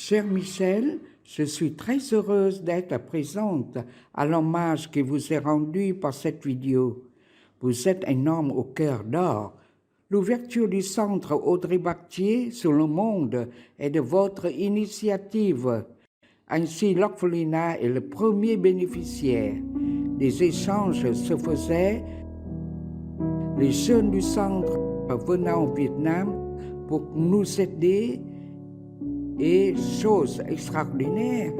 Cher Michel, je suis très heureuse d'être présente à l'hommage qui vous est rendu par cette vidéo. Vous êtes un homme au cœur d'or. L'ouverture du centre Audrey Bartier sur le monde est de votre initiative. Ainsi, l'orphelinat est le premier bénéficiaire. Des échanges se faisaient. Les jeunes du centre venaient au Vietnam pour nous aider et, chose extraordinaire,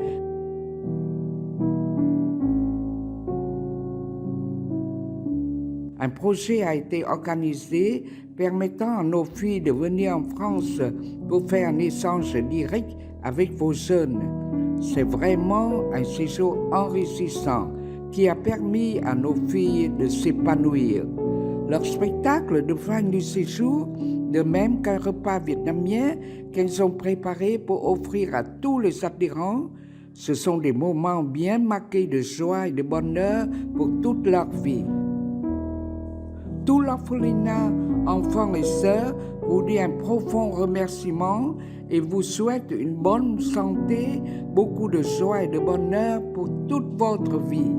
un projet a été organisé permettant à nos filles de venir en France pour faire un échange direct avec vos jeunes. C'est vraiment un séjour enrichissant qui a permis à nos filles de s'épanouir. Leur spectacle de fin du séjour, de même qu'un repas vietnamien qu'elles ont préparé pour offrir à tous les adhérents, ce sont des moments bien marqués de joie et de bonheur pour toute leur vie. Tout l'orphelinat, enfants et sœurs, vous dit un profond remerciement et vous souhaite une bonne santé, beaucoup de joie et de bonheur pour toute votre vie.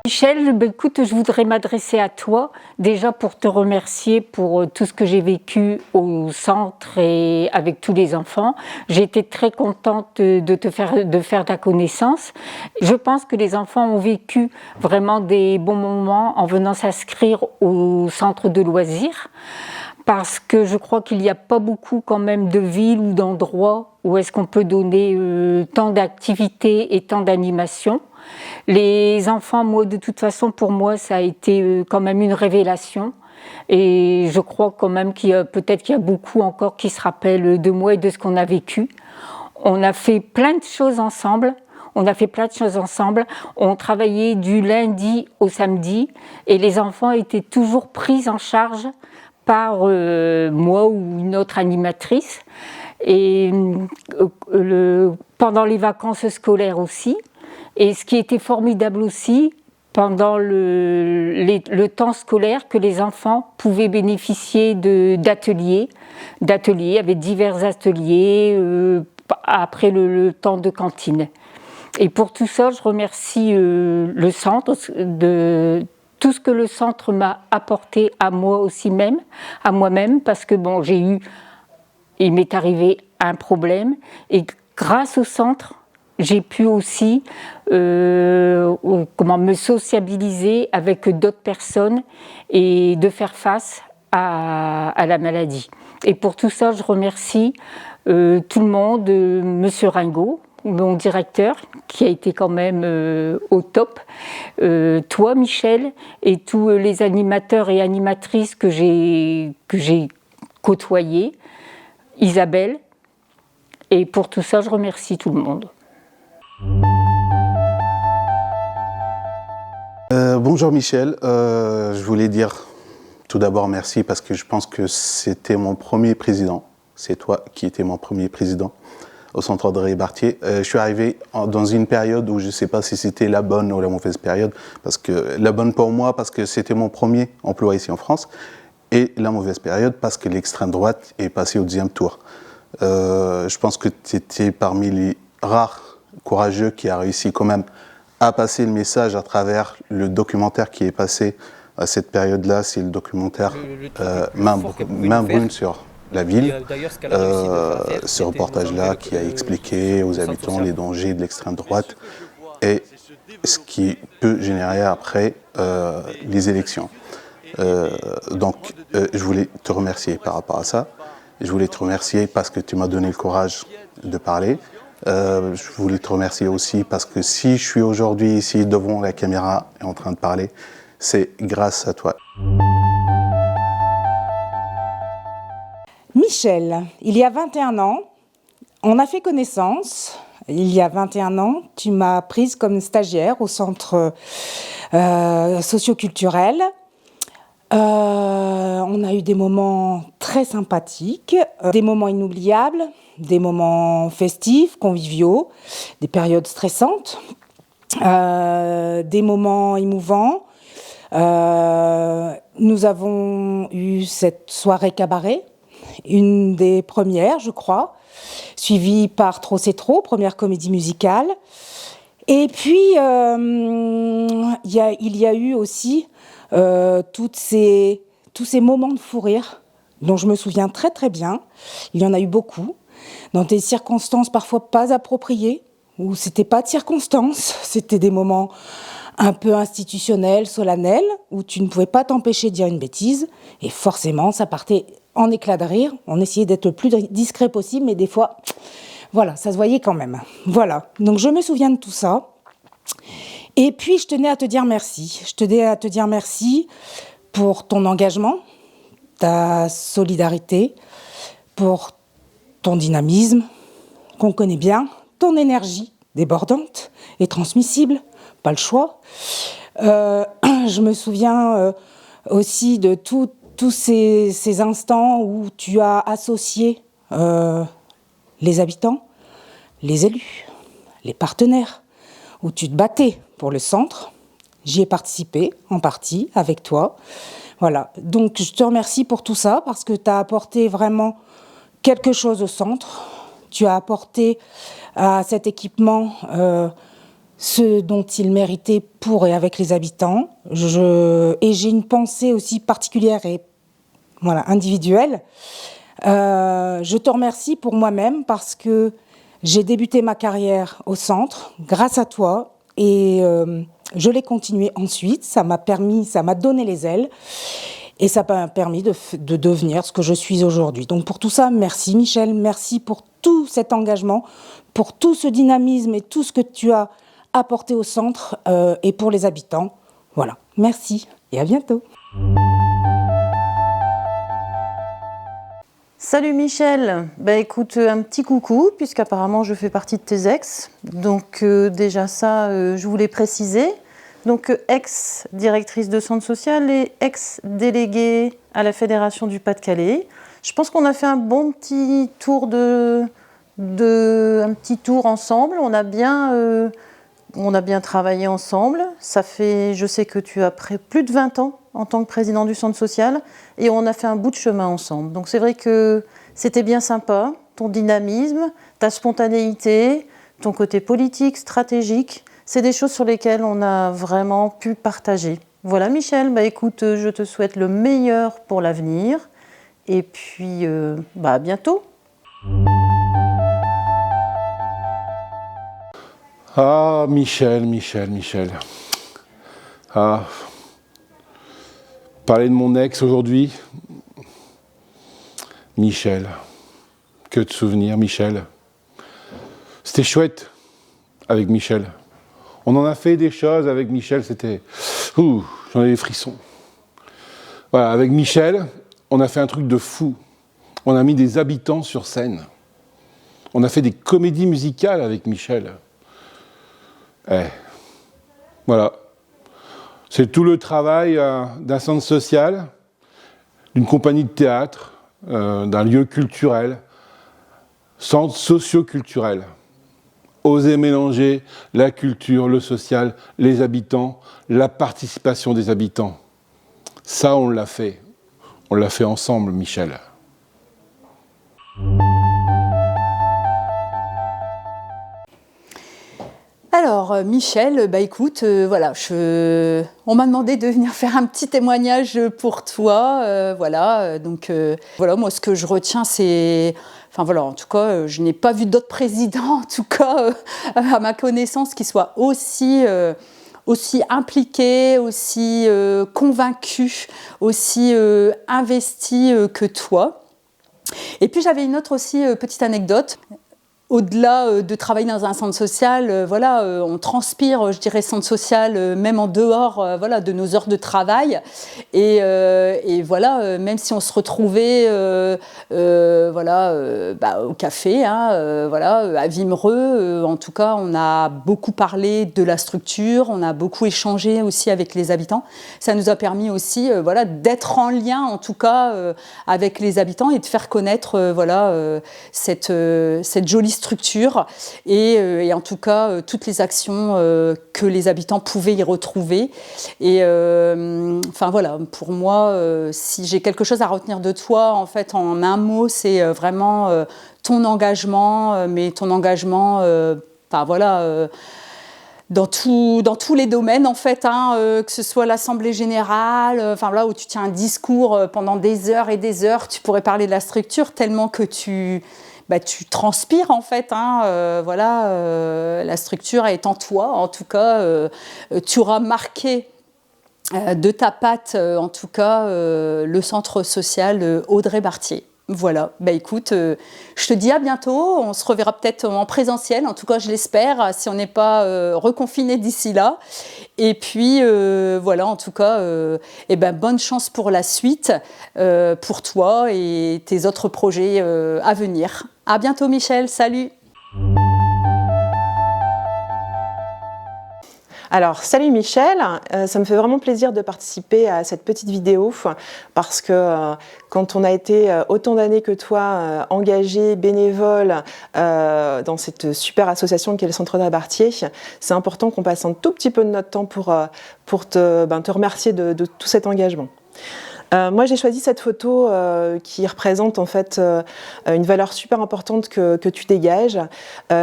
Michel, écoute, je voudrais m'adresser à toi déjà pour te remercier pour tout ce que j'ai vécu au centre et avec tous les enfants. J'ai été très contente de faire ta connaissance. Je pense que les enfants ont vécu vraiment des bons moments en venant s'inscrire au centre de loisirs, parce que je crois qu'il n'y a pas beaucoup quand même de villes ou d'endroits où est-ce qu'on peut donner tant d'activités et tant d'animations. Les enfants, moi, de toute façon, pour moi, ça a été quand même une révélation. Et je crois quand même qu'il y a beaucoup encore qui se rappellent de moi et de ce qu'on a vécu. On a fait plein de choses ensemble. On travaillait du lundi au samedi et les enfants étaient toujours pris en charge par moi ou une autre animatrice. Et pendant les vacances scolaires aussi. Et ce qui était formidable aussi, pendant le temps scolaire, que les enfants pouvaient bénéficier d'ateliers, avec divers ateliers, après le temps de cantine. Et pour tout ça, je remercie le centre de tout ce que le centre m'a apporté à moi aussi même, à moi-même, parce que bon, il m'est arrivé un problème, et grâce au centre, j'ai pu aussi me sociabiliser avec d'autres personnes et de faire face à la maladie. Et pour tout ça, je remercie tout le monde, Monsieur Ringot, mon directeur, qui a été quand même au top, toi Michel, et tous les animateurs et animatrices que j'ai côtoyés, Isabelle, et pour tout ça, je remercie tout le monde. Bonjour Michel, je voulais dire tout d'abord merci parce que je pense que c'était mon premier président, c'est toi qui étais mon premier président au centre Audrey Bartier. Je suis arrivé dans une période où je ne sais pas si c'était la bonne ou la mauvaise période, parce que la bonne pour moi parce que c'était mon premier emploi ici en France, et la mauvaise période parce que l'extrême droite est passée au deuxième tour. Je pense que tu étais parmi les rares courageux qui a réussi quand même à passer le message à travers le documentaire qui est passé à cette période-là. C'est le documentaire Main brune sur la ville. Ce reportage-là qui a expliqué aux habitants les dangers de l'extrême droite et ce qui peut générer après les élections. Donc, je voulais te remercier par rapport à ça. Je voulais te remercier parce que tu m'as donné le courage de parler. Je voulais te remercier aussi parce que si je suis aujourd'hui ici devant la caméra et en train de parler, c'est grâce à toi. Michel, il y a 21 ans, on a fait connaissance. Il y a 21 ans, tu m'as prise comme stagiaire au centre socio-culturel. On a eu des moments très sympathiques, des moments inoubliables, des moments festifs, conviviaux, des périodes stressantes, des moments émouvants, Nous avons eu cette soirée cabaret, une des premières, je crois, suivie par Trop c'est trop, première comédie musicale. Et puis, il y a eu aussi tous ces moments de fou rire dont je me souviens très très bien. Il y en a eu beaucoup, dans des circonstances parfois pas appropriées, où c'était pas de circonstances, c'était des moments un peu institutionnels, solennels, où tu ne pouvais pas t'empêcher de dire une bêtise, et forcément ça partait en éclat de rire. On essayait d'être le plus discret possible, mais des fois, voilà, ça se voyait quand même. Voilà, donc je me souviens de tout ça. Et puis je tenais à te dire merci. Je tenais à te dire merci pour ton engagement, ta solidarité, pour ton dynamisme, qu'on connaît bien, ton énergie débordante et transmissible, pas le choix. Je me souviens aussi de tous ces instants où tu as associé les habitants, les élus, les partenaires, où tu te battais pour le centre. J'y ai participé en partie avec toi. Voilà, donc je te remercie pour tout ça parce que tu as apporté vraiment quelque chose au centre. Tu as apporté à cet équipement ce dont il méritait pour et avec les habitants. Et j'ai une pensée aussi particulière et voilà, individuelle. Je te remercie pour moi-même parce que j'ai débuté ma carrière au centre grâce à toi et je l'ai continuée ensuite. Ça m'a donné les ailes et ça m'a permis de devenir ce que je suis aujourd'hui. Donc pour tout ça, merci Michel, merci pour tout cet engagement, pour tout ce dynamisme et tout ce que tu as apporté au centre et pour les habitants. Voilà, merci et à bientôt. Salut Michel, écoute, un petit coucou, puisqu'apparemment je fais partie de tes ex. Donc déjà ça, je voulais préciser. Donc ex-directrice de centre social et ex-déléguée à la Fédération du Pas-de-Calais. Je pense qu'on a fait un bon petit tour un petit tour ensemble. On a bien travaillé ensemble. Ça fait, je sais que tu as plus de 20 ans en tant que président du centre social et on a fait un bout de chemin ensemble. Donc c'est vrai que c'était bien sympa, ton dynamisme, ta spontanéité, ton côté politique, stratégique, c'est des choses sur lesquelles on a vraiment pu partager. Voilà Michel, écoute, je te souhaite le meilleur pour l'avenir et puis à bientôt. Ah, Michel. Ah, parler de mon ex aujourd'hui. Michel, que de souvenirs, Michel. C'était chouette avec Michel. On en a fait des choses avec Michel, c'était... j'en ai des frissons. Voilà, avec Michel, on a fait un truc de fou. On a mis des habitants sur scène. On a fait des comédies musicales avec Michel. Voilà. C'est tout le travail d'un centre social, d'une compagnie de théâtre, d'un lieu culturel, centre socio-culturel. Oser mélanger la culture, le social, les habitants, la participation des habitants. Ça, on l'a fait. On l'a fait ensemble, Michel. Alors Michel, écoute, voilà, on m'a demandé de venir faire un petit témoignage pour toi, voilà, donc voilà, moi ce que je retiens c'est, enfin voilà, en tout cas, je n'ai pas vu d'autres présidents, en tout cas, à ma connaissance, qui soient aussi impliqués, aussi convaincus, aussi investis que toi. Et puis j'avais une autre aussi petite anecdote. Au-delà de travailler dans un centre social, voilà, on transpire, je dirais, centre social, même en dehors, voilà, de nos heures de travail. Et voilà, même si on se retrouvait, voilà, au café, hein, voilà, à Wimereux, en tout cas, on a beaucoup parlé de la structure, on a beaucoup échangé aussi avec les habitants. Ça nous a permis aussi, voilà, d'être en lien, en tout cas, avec les habitants et de faire connaître, voilà, cette jolie structures et en tout cas toutes les actions que les habitants pouvaient y retrouver. Et enfin voilà, pour moi, si j'ai quelque chose à retenir de toi, en fait, en un mot, c'est vraiment ton engagement, mais ton engagement, enfin voilà. Dans tous les domaines, en fait, que ce soit l'Assemblée générale, enfin là où tu tiens un discours pendant des heures et des heures, tu pourrais parler de la structure tellement que tu transpires, en fait. Voilà, la structure est en toi, en tout cas, tu auras marqué de ta patte, en tout cas, le centre social Audrey Barthier. Voilà, écoute, je te dis à bientôt, on se reverra peut-être en présentiel, en tout cas je l'espère, si on n'est pas reconfiné d'ici là. Et puis voilà, en tout cas, bonne chance pour la suite, pour toi et tes autres projets à venir. À bientôt Michel, salut. Alors, salut Michel, ça me fait vraiment plaisir de participer à cette petite vidéo parce que quand on a été autant d'années que toi engagé, bénévole dans cette super association qu'est le Centre Audrey Barthier, c'est important qu'on passe un tout petit peu de notre temps pour te remercier de tout cet engagement. Moi, j'ai choisi cette photo qui représente en fait une valeur super importante que tu dégages.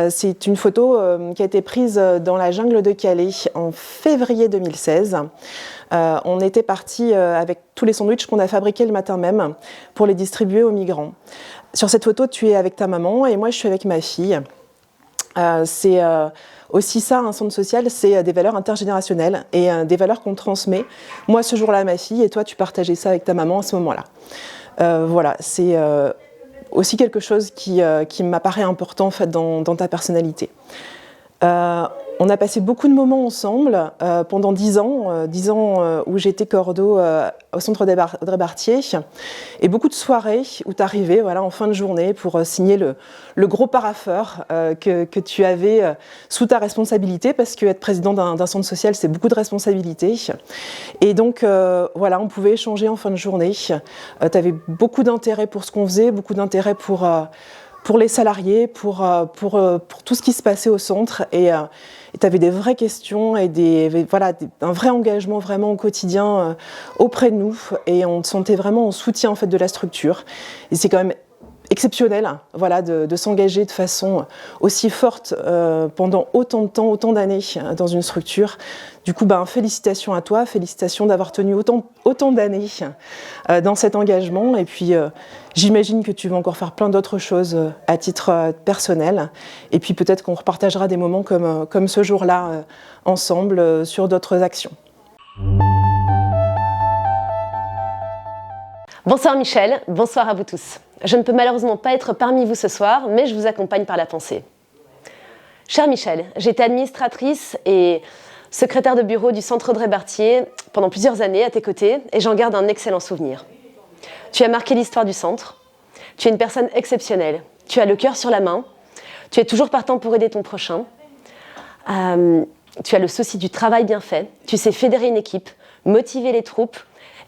C'est une photo qui a été prise dans la jungle de Calais en février 2016. On était partis avec tous les sandwichs qu'on a fabriqués le matin même pour les distribuer aux migrants. Sur cette photo, tu es avec ta maman et moi, je suis avec ma fille. C'est aussi ça, un centre social, c'est des valeurs intergénérationnelles et des valeurs qu'on transmet. Moi, ce jour-là, à ma fille, et toi, tu partageais ça avec ta maman à ce moment-là. Voilà, c'est aussi quelque chose qui m'apparaît important en fait, dans ta personnalité. On a passé beaucoup de moments ensemble pendant 10 ans où j'étais cordeau au centre Audrey Barthier, et beaucoup de soirées où tu arrivais en fin de journée pour signer le gros parapheur que tu avais sous ta responsabilité, parce qu'être président d'un centre social, c'est beaucoup de responsabilités. Et donc, on pouvait échanger en fin de journée. Tu avais beaucoup d'intérêt pour ce qu'on faisait, beaucoup d'intérêt pour les salariés, pour tout ce qui se passait au centre. Et tu avais des vraies questions et un vrai engagement vraiment au quotidien auprès de nous. Et on te sentait vraiment en soutien en fait, de la structure. Et c'est quand même exceptionnel de s'engager de façon aussi forte pendant autant de temps, autant d'années dans une structure. Du coup, félicitations à toi, félicitations d'avoir tenu autant d'années dans cet engagement. Et puis, j'imagine que tu vas encore faire plein d'autres choses à titre personnel. Et puis, peut-être qu'on repartagera des moments comme ce jour-là ensemble sur d'autres actions. Bonsoir Michel, bonsoir à vous tous. Je ne peux malheureusement pas être parmi vous ce soir, mais je vous accompagne par la pensée. Cher Michel, j'étais administratrice et secrétaire de bureau du Centre Audrey Barthier pendant plusieurs années à tes côtés et j'en garde un excellent souvenir. Tu as marqué l'histoire du centre, tu es une personne exceptionnelle, tu as le cœur sur la main, tu es toujours partant pour aider ton prochain, tu as le souci du travail bien fait, tu sais fédérer une équipe, motiver les troupes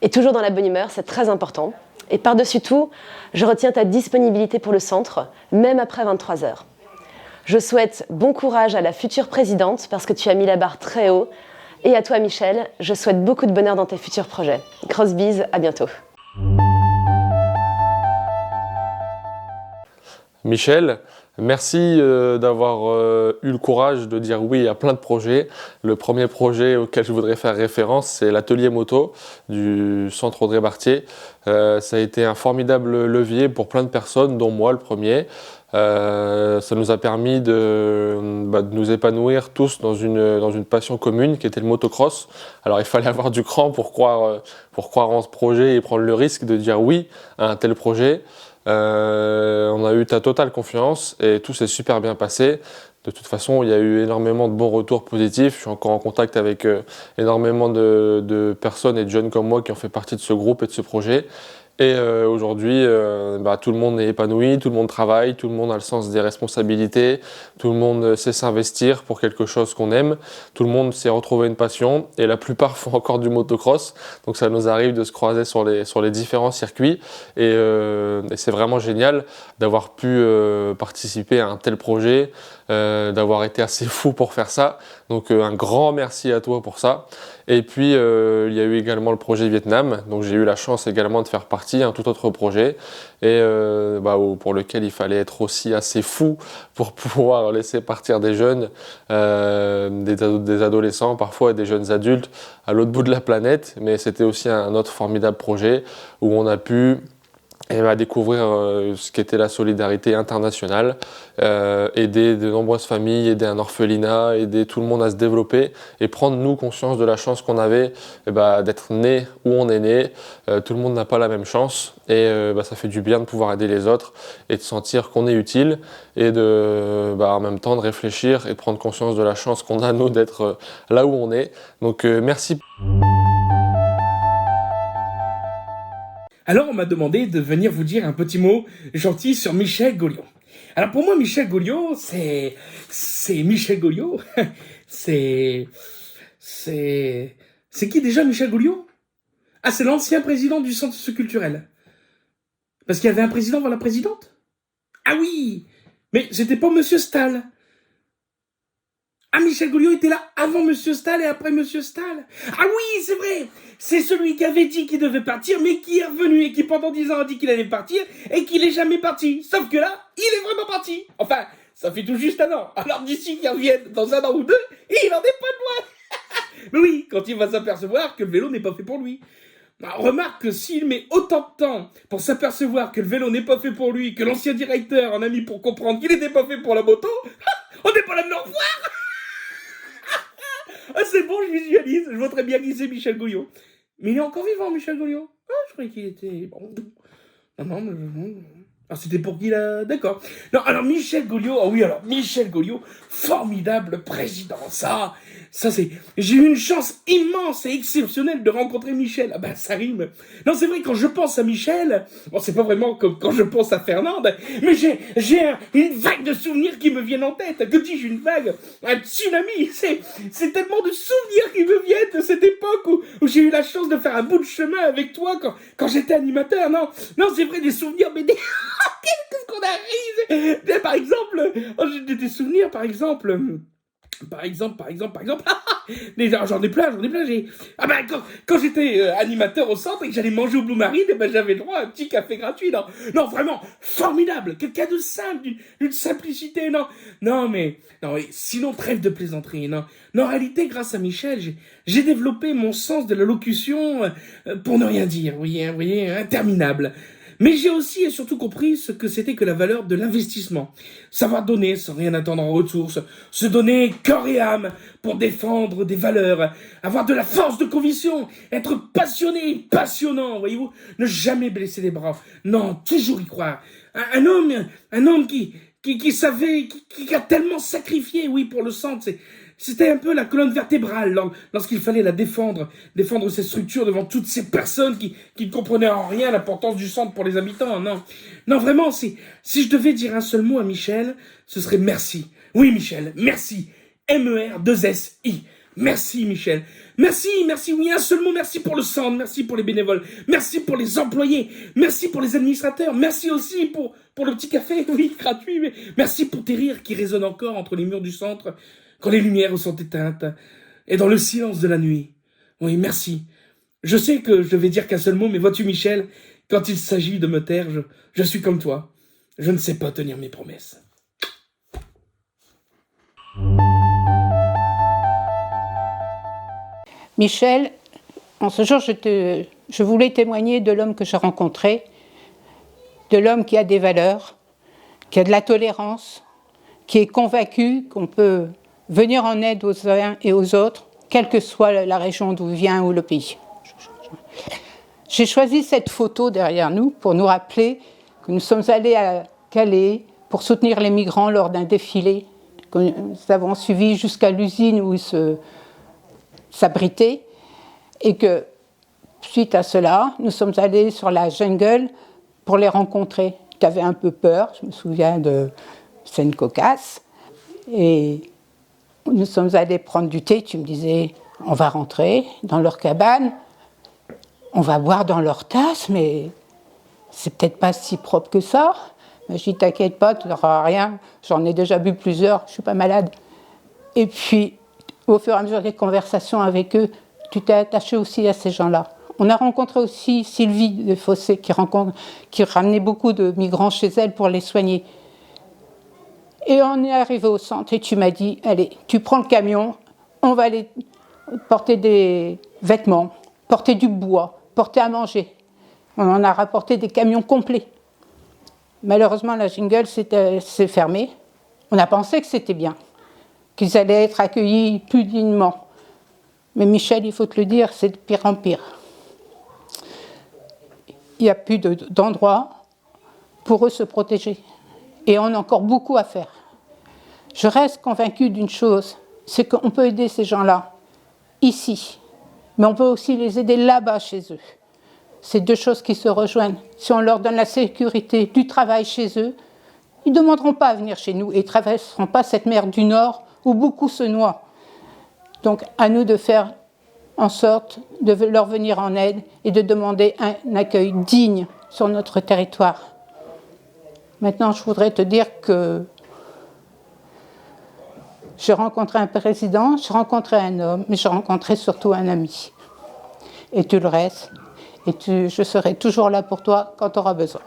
et toujours dans la bonne humeur, c'est très important. Et par-dessus tout, je retiens ta disponibilité pour le centre, même après 23 heures. Je souhaite bon courage à la future présidente parce que tu as mis la barre très haut. Et à toi Michel, je souhaite beaucoup de bonheur dans tes futurs projets. Grosse bise, à bientôt. Michel, merci d'avoir eu le courage de dire oui à plein de projets. Le premier projet auquel je voudrais faire référence, c'est l'atelier moto du centre Audrey Barthier. Ça a été un formidable levier pour plein de personnes, dont moi le premier. Ça nous a permis de nous épanouir tous dans une passion commune qui était le motocross. Alors il fallait avoir du cran pour croire en ce projet et prendre le risque de dire oui à un tel projet. On a eu ta totale confiance et tout s'est super bien passé. De toute façon, il y a eu énormément de bons retours positifs. Je suis encore en contact avec énormément de personnes et de jeunes comme moi qui ont fait partie de ce groupe et de ce projet. Et aujourd'hui, tout le monde est épanoui, tout le monde travaille, tout le monde a le sens des responsabilités, tout le monde sait s'investir pour quelque chose qu'on aime, tout le monde sait retrouver une passion, et la plupart font encore du motocross, donc ça nous arrive de se croiser sur les différents circuits, et c'est vraiment génial d'avoir pu participer à un tel projet, d'avoir été assez fou pour faire ça, donc un grand merci à toi pour ça. Et puis il y a eu également le projet Vietnam, donc j'ai eu la chance également de faire partie, un tout autre projet, et pour lequel il fallait être aussi assez fou pour pouvoir laisser partir des jeunes, des adolescents parfois et des jeunes adultes à l'autre bout de la planète, mais c'était aussi un autre formidable projet où on a pu découvrir ce qu'était la solidarité internationale, aider de nombreuses familles, aider un orphelinat, aider tout le monde à se développer et prendre nous conscience de la chance qu'on avait d'être né où on est né. Tout le monde n'a pas la même chance et ça fait du bien de pouvoir aider les autres et de sentir qu'on est utile et de en même temps de réfléchir et de prendre conscience de la chance qu'on a nous d'être là où on est. Donc merci. Alors on m'a demandé de venir vous dire un petit mot gentil sur Michel Gauliot. Alors pour moi Michel Gauliot, c'est Michel Gauliot. C'est qui déjà Michel Gauliot? Ah, c'est l'ancien président du centre socioculturel. Parce qu'il y avait un président avant la présidente? Ah oui, mais c'était pas Monsieur Stahl. Ah, Michel Gauliot était là avant Monsieur Stahl et après Monsieur Stahl. Ah oui, c'est vrai. C'est celui qui avait dit qu'il devait partir, mais qui est revenu et qui pendant 10 ans a dit qu'il allait partir et qu'il est jamais parti. Sauf que là, il est vraiment parti. Enfin, ça fait tout juste un an. Alors d'ici qu'il revienne dans un an ou deux, il en est pas de loin. Mais oui, quand il va s'apercevoir que le vélo n'est pas fait pour lui. Alors, remarque que s'il met autant de temps pour s'apercevoir que le vélo n'est pas fait pour lui, que l'ancien directeur en a mis pour comprendre qu'il n'était pas fait pour la moto, on n'est pas là de le revoir. Ah, c'est bon, je visualise. Je vois très bien qui c'est Michel Gauliot. Mais il est encore vivant, Michel Gauliot. Ah, je croyais qu'il était... Bon. Non, mais... Alors, c'était pour qui, là? D'accord. Non, alors, Michel Gauliot... Ah oui, alors, Michel Gauliot, formidable président. Ça c'est... J'ai eu une chance immense et exceptionnelle de rencontrer Michel. Ah ben, ça rime. Non, c'est vrai, quand je pense à Michel... Bon, c'est pas vraiment comme quand je pense à Fernande, mais j'ai une vague de souvenirs qui me viennent en tête. Que dis-je, une vague? Un tsunami. C'est tellement de souvenirs qui me viennent de cette époque où j'ai eu la chance de faire un bout de chemin avec toi quand j'étais animateur. Non, c'est vrai, des souvenirs, mais des... Qu'est-ce qu'on a ri? Par exemple, j'ai des souvenirs, par exemple... J'en ai plein. Quand j'étais animateur au centre et que j'allais manger au Blue Marine, j'avais le droit à un petit café gratuit. Non, vraiment, formidable. Quelqu'un de simple, d'une simplicité. Non, mais sinon, trêve de plaisanterie. Non, en réalité, grâce à Michel, j'ai développé mon sens de la locution pour ne rien dire. Vous voyez, interminable. Mais j'ai aussi et surtout compris ce que c'était que la valeur de l'investissement. Savoir donner sans rien attendre en retour, se donner corps et âme pour défendre des valeurs, avoir de la force de conviction, être passionné, passionnant, voyez-vous, ne jamais baisser les bras, non, toujours y croire. Un homme qui savait, qui a tellement sacrifié, oui, pour le centre, c'était un peu la colonne vertébrale lorsqu'il fallait la défendre cette structure devant toutes ces personnes qui ne comprenaient en rien l'importance du centre pour les habitants. Non, vraiment, si je devais dire un seul mot à Michel, ce serait merci. Oui, Michel, merci. MER2SI. Merci, Michel. Merci, oui, un seul mot, merci pour le centre, merci pour les bénévoles, merci pour les employés, merci pour les administrateurs, merci aussi pour le petit café, oui, gratuit, mais merci pour tes rires qui résonnent encore entre les murs du centre, quand les lumières sont éteintes, et dans le silence de la nuit. Oui, merci. Je sais que je vais dire qu'un seul mot, mais vois-tu, Michel, quand il s'agit de me taire, je suis comme toi. Je ne sais pas tenir mes promesses. Michel, en ce jour, je voulais témoigner de l'homme que j'ai rencontré, de l'homme qui a des valeurs, qui a de la tolérance, qui est convaincu qu'on peut venir en aide aux uns et aux autres, quelle que soit la région d'où vient ou le pays. J'ai choisi cette photo derrière nous pour nous rappeler que nous sommes allés à Calais pour soutenir les migrants lors d'un défilé que nous avons suivi jusqu'à l'usine où ils s'abritaient, et que suite à cela, nous sommes allés sur la jungle pour les rencontrer. Tu avais un peu peur, je me souviens de scènes cocasses. Et nous sommes allés prendre du thé, tu me disais, on va rentrer dans leur cabane, on va boire dans leur tasse, mais c'est peut-être pas si propre que ça. Mais je dis, t'inquiète pas, tu n'auras rien, j'en ai déjà bu plusieurs, je suis pas malade. Et puis, au fur et à mesure des conversations avec eux, tu t'es attaché aussi à ces gens-là. On a rencontré aussi Sylvie de Fossé, qui ramenait beaucoup de migrants chez elle pour les soigner. Et on est arrivé au centre et tu m'as dit, allez, tu prends le camion, on va aller porter des vêtements, porter du bois, porter à manger. On en a rapporté des camions complets. Malheureusement, la jungle s'est fermée. On a pensé que c'était bien, qu'ils allaient être accueillis plus dignement. Mais Michel, il faut te le dire, c'est de pire en pire. Il n'y a plus d'endroit pour eux se protéger. Et on a encore beaucoup à faire. Je reste convaincue d'une chose, c'est qu'on peut aider ces gens-là, ici, mais on peut aussi les aider là-bas chez eux. C'est deux choses qui se rejoignent. Si on leur donne la sécurité du travail chez eux, ils ne demanderont pas à venir chez nous et ils ne traverseront pas cette mer du Nord où beaucoup se noient. Donc à nous de faire en sorte de leur venir en aide et de demander un accueil digne sur notre territoire. Maintenant, je voudrais te dire que j'ai rencontré un président, j'ai rencontré un homme, mais j'ai rencontré surtout un ami. Et tu le restes, et je serai toujours là pour toi quand tu auras besoin.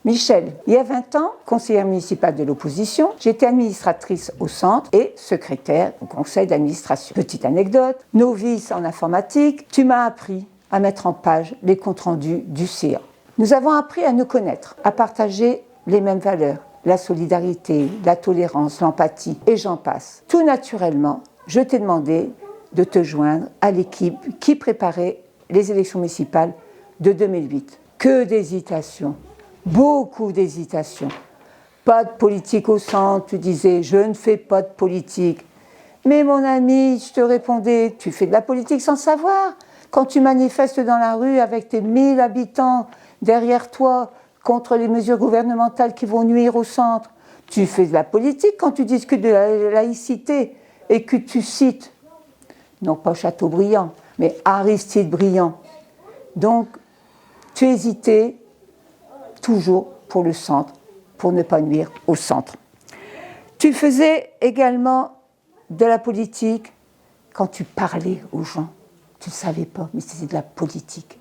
Michel, il y a 20 ans, conseillère municipale de l'opposition, j'étais administratrice au centre et secrétaire au conseil d'administration. Petite anecdote, novice en informatique, tu m'as appris à mettre en page les comptes rendus du CA. Nous avons appris à nous connaître, à partager les mêmes valeurs, la solidarité, la tolérance, l'empathie, et j'en passe. Tout naturellement, je t'ai demandé de te joindre à l'équipe qui préparait les élections municipales de 2008. Que d'hésitation, beaucoup d'hésitation. Pas de politique au centre, tu disais, je ne fais pas de politique. Mais mon ami, je te répondais, tu fais de la politique sans savoir. Quand tu manifestes dans la rue avec tes 1000 habitants derrière toi contre les mesures gouvernementales qui vont nuire au centre, tu fais de la politique quand tu discutes de la laïcité et que tu cites, non pas Chateaubriand, mais Aristide Briand. Donc, tu hésitais toujours pour le centre, pour ne pas nuire au centre. Tu faisais également de la politique quand tu parlais aux gens. Tu ne savais pas, mais c'était de la politique.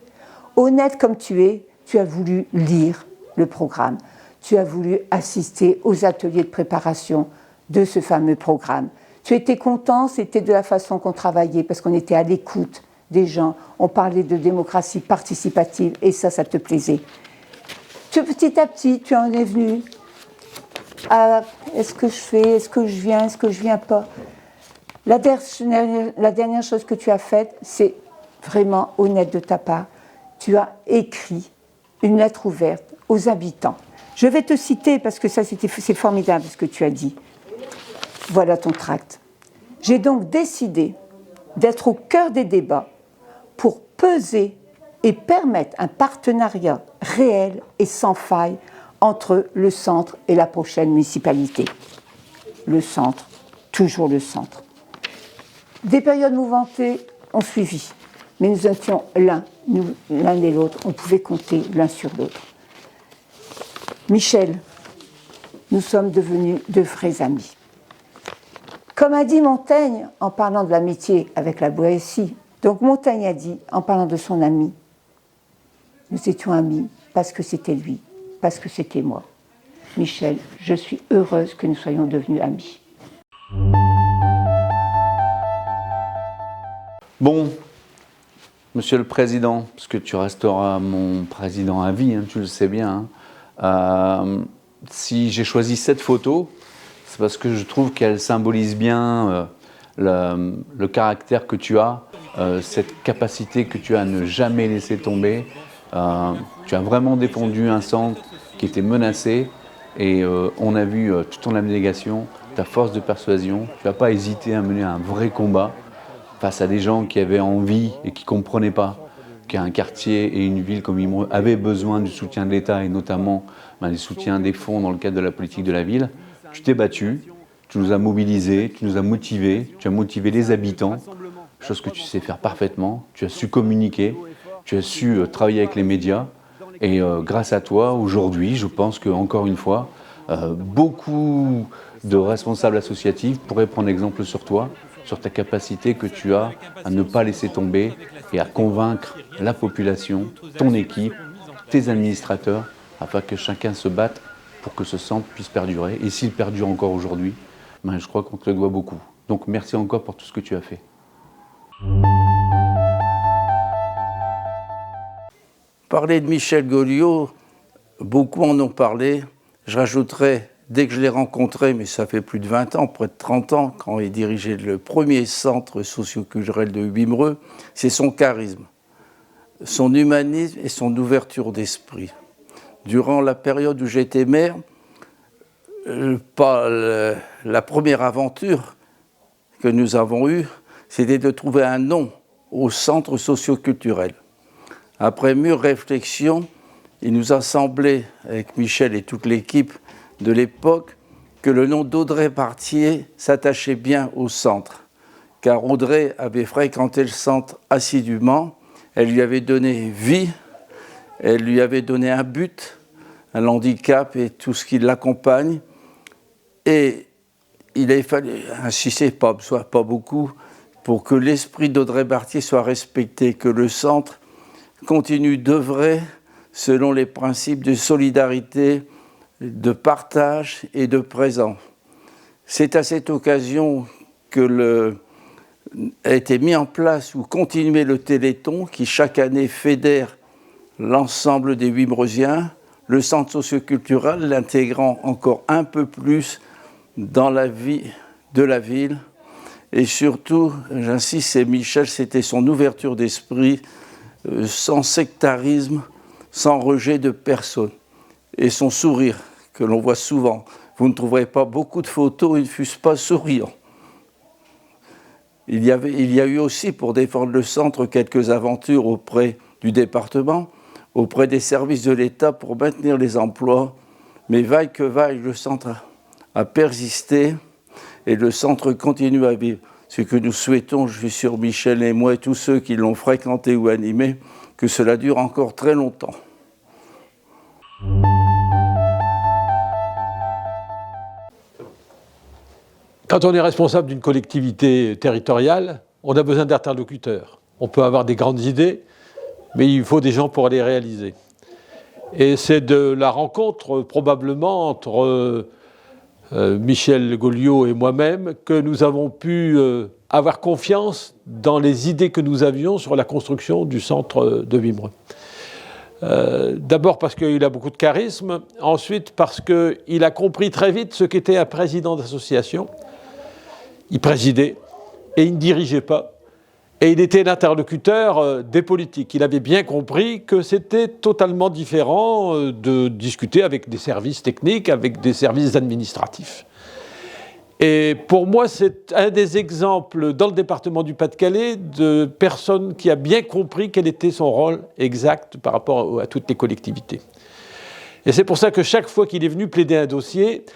Honnête comme tu es, tu as voulu lire le programme. Tu as voulu assister aux ateliers de préparation de ce fameux programme. Tu étais content, c'était de la façon qu'on travaillait, parce qu'on était à l'écoute des gens. On parlait de démocratie participative, et ça te plaisait. Petit à petit, tu en es venu à est-ce que je fais, est-ce que je viens pas. La dernière chose que tu as faite, c'est vraiment honnête de ta part. Tu as écrit une lettre ouverte aux habitants. Je vais te citer parce que c'est formidable ce que tu as dit. Voilà ton tract. J'ai donc décidé d'être au cœur des débats pour peser et permettre un partenariat réel et sans faille entre le centre et la prochaine municipalité. Le centre, toujours le centre. Des périodes mouvementées ont suivi, mais nous étions l'un et l'autre, on pouvait compter l'un sur l'autre. Michel, nous sommes devenus de vrais amis. Comme a dit Montaigne en parlant de l'amitié avec la Boétie, donc Montaigne a dit, en parlant de son ami, nous étions amis parce que c'était lui, parce que c'était moi. Michel, je suis heureuse que nous soyons devenus amis. Bon, Monsieur le Président, parce que tu resteras mon président à vie, hein, tu le sais bien, si j'ai choisi cette photo, c'est parce que je trouve qu'elle symbolise bien le caractère que tu as, cette capacité que tu as à ne jamais laisser tomber. Tu as vraiment défendu un centre qui était menacé et on a vu toute ton abnégation, ta force de persuasion. Tu n'as pas hésité à mener un vrai combat face à des gens qui avaient envie et qui ne comprenaient pas qu'un quartier et une ville comme Wimereux avaient besoin du soutien de l'État et notamment du soutien des fonds dans le cadre de la politique de la ville. Tu t'es battu, tu nous as mobilisés, tu nous as motivés, tu as motivé les habitants, chose que tu sais faire parfaitement, tu as su communiquer, tu as su travailler avec les médias et grâce à toi, aujourd'hui, je pense qu'encore une fois, beaucoup de responsables associatifs pourraient prendre exemple sur toi, sur ta capacité que tu as à ne pas laisser tomber et à convaincre la population, ton équipe, tes administrateurs, afin que chacun se batte pour que ce centre puisse perdurer. Et s'il perdure encore aujourd'hui, je crois qu'on te le doit beaucoup. Donc merci encore pour tout ce que tu as fait. Parler de Michel Goliot, beaucoup en ont parlé. Je rajouterais, dès que je l'ai rencontré, mais ça fait plus de 20 ans, près de 30 ans, quand il dirigeait le premier centre socio-culturel de Wimereux, c'est son charisme, son humanisme et son ouverture d'esprit. Durant la période où j'étais maire, la première aventure que nous avons eue, c'était de trouver un nom au centre socio-culturel. Après mûre réflexion, il nous a semblé, avec Michel et toute l'équipe de l'époque, que le nom d'Audrey Bartier s'attachait bien au centre, car Audrey avait fréquenté le centre assidûment, elle lui avait donné vie, elle lui avait donné un but, un handicap et tout ce qui l'accompagne, et il a fallu insister, pas beaucoup, pour que l'esprit d'Audrey Bartier soit respecté, que le centre continue d'œuvrer selon les principes de solidarité, de partage et de présent. C'est à cette occasion que a été mis en place ou continué le Téléthon qui chaque année fédère l'ensemble des Wimereusiens, le centre socioculturel l'intégrant encore un peu plus dans la vie de la ville. Et surtout, j'insiste, c'est Michel, c'était son ouverture d'esprit, sans sectarisme, sans rejet de personne. Et son sourire, que l'on voit souvent. Vous ne trouverez pas beaucoup de photos, il ne fût pas souriant. Il y a eu aussi, pour défendre le centre, quelques aventures auprès du département, auprès des services de l'État pour maintenir les emplois. Mais vaille que vaille, le centre a persisté et le centre continue à vivre. Ce que nous souhaitons, je suis sûr, Michel et moi et tous ceux qui l'ont fréquenté ou animé, que cela dure encore très longtemps. Quand on est responsable d'une collectivité territoriale, on a besoin d'interlocuteurs. On peut avoir des grandes idées, mais il faut des gens pour les réaliser. Et c'est de la rencontre probablement entre Michel Goliot et moi-même que nous avons pu avoir confiance dans les idées que nous avions sur la construction du centre de Wimereux. D'abord parce qu'il a beaucoup de charisme, ensuite parce qu'il a compris très vite ce qu'était un président d'association. Il présidait et il ne dirigeait pas. Et il était l'interlocuteur des politiques. Il avait bien compris que c'était totalement différent de discuter avec des services techniques, avec des services administratifs. Et pour moi, c'est un des exemples dans le département du Pas-de-Calais de personne qui a bien compris quel était son rôle exact par rapport à toutes les collectivités. Et c'est pour ça que chaque fois qu'il est venu plaider un dossier,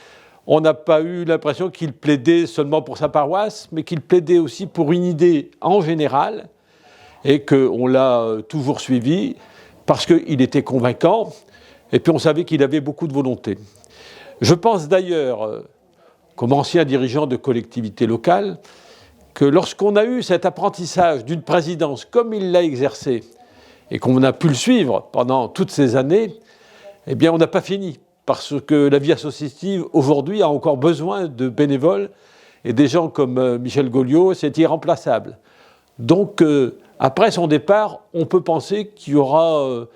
on n'a pas eu l'impression qu'il plaidait seulement pour sa paroisse, mais qu'il plaidait aussi pour une idée en général, et qu'on l'a toujours suivi, parce qu'il était convaincant, et puis on savait qu'il avait beaucoup de volonté. Je pense d'ailleurs, comme ancien dirigeant de collectivité locale, que lorsqu'on a eu cet apprentissage d'une présidence comme il l'a exercé, et qu'on a pu le suivre pendant toutes ces années, eh bien on n'a pas fini. Parce que la vie associative, aujourd'hui, a encore besoin de bénévoles, et des gens comme Michel Goliot, c'est irremplaçable. Donc, après son départ, on peut penser qu'il y aura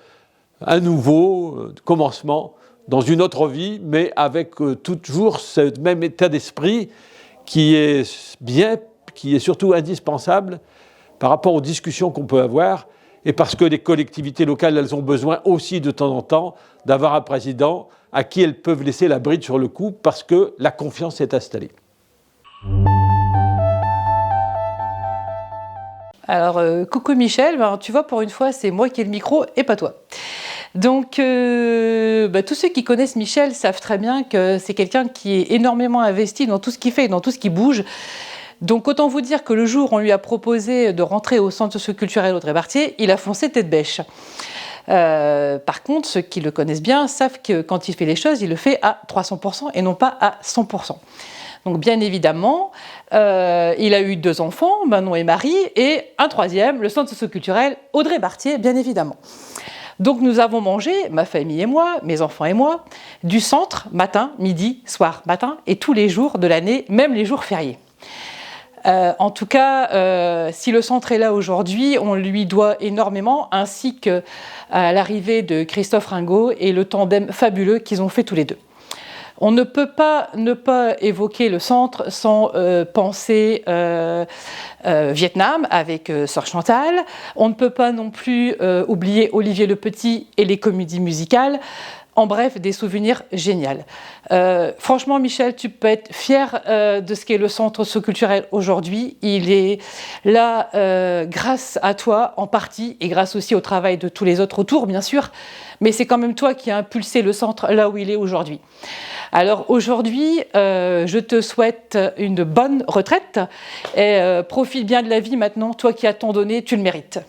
un nouveau commencement dans une autre vie, mais avec toujours ce même état d'esprit qui est bien, qui est surtout indispensable par rapport aux discussions qu'on peut avoir, et parce que les collectivités locales, elles ont besoin aussi de temps en temps d'avoir un président à qui elles peuvent laisser la bride sur le cou parce que la confiance est installée. Alors, coucou Michel, ben, tu vois, pour une fois, c'est moi qui ai le micro et pas toi. Donc, tous ceux qui connaissent Michel savent très bien que c'est quelqu'un qui est énormément investi dans tout ce qu'il fait, dans tout ce qui bouge. Donc, autant vous dire que le jour où on lui a proposé de rentrer au centre socioculturel Audrey-Bartier, il a foncé tête bêche. Par contre, ceux qui le connaissent bien savent que quand il fait les choses, il le fait à 300% et non pas à 100%. Donc bien évidemment, il a eu 2 enfants, Manon et Marie, et un troisième, le centre socioculturel Audrey-Bartier, bien évidemment. Donc nous avons mangé, ma famille et moi, mes enfants et moi, du centre, matin, midi, soir, matin, et tous les jours de l'année, même les jours fériés. En tout cas, si le centre est là aujourd'hui, on lui doit énormément, ainsi qu'à l'arrivée de Christophe Ringot et le tandem fabuleux qu'ils ont fait tous les deux. On ne peut pas ne pas évoquer le centre sans penser Vietnam avec Sœur Chantal. On ne peut pas non plus oublier Olivier Le Petit et les comédies musicales. En bref, des souvenirs géniaux. Franchement, Michel, tu peux être fier de ce qu'est le centre socioculturel aujourd'hui. Il est là grâce à toi en partie et grâce aussi au travail de tous les autres autour, bien sûr. Mais c'est quand même toi qui as impulsé le centre là où il est aujourd'hui. Alors aujourd'hui, je te souhaite une bonne retraite et profite bien de la vie maintenant. Toi qui as tant donné, tu le mérites.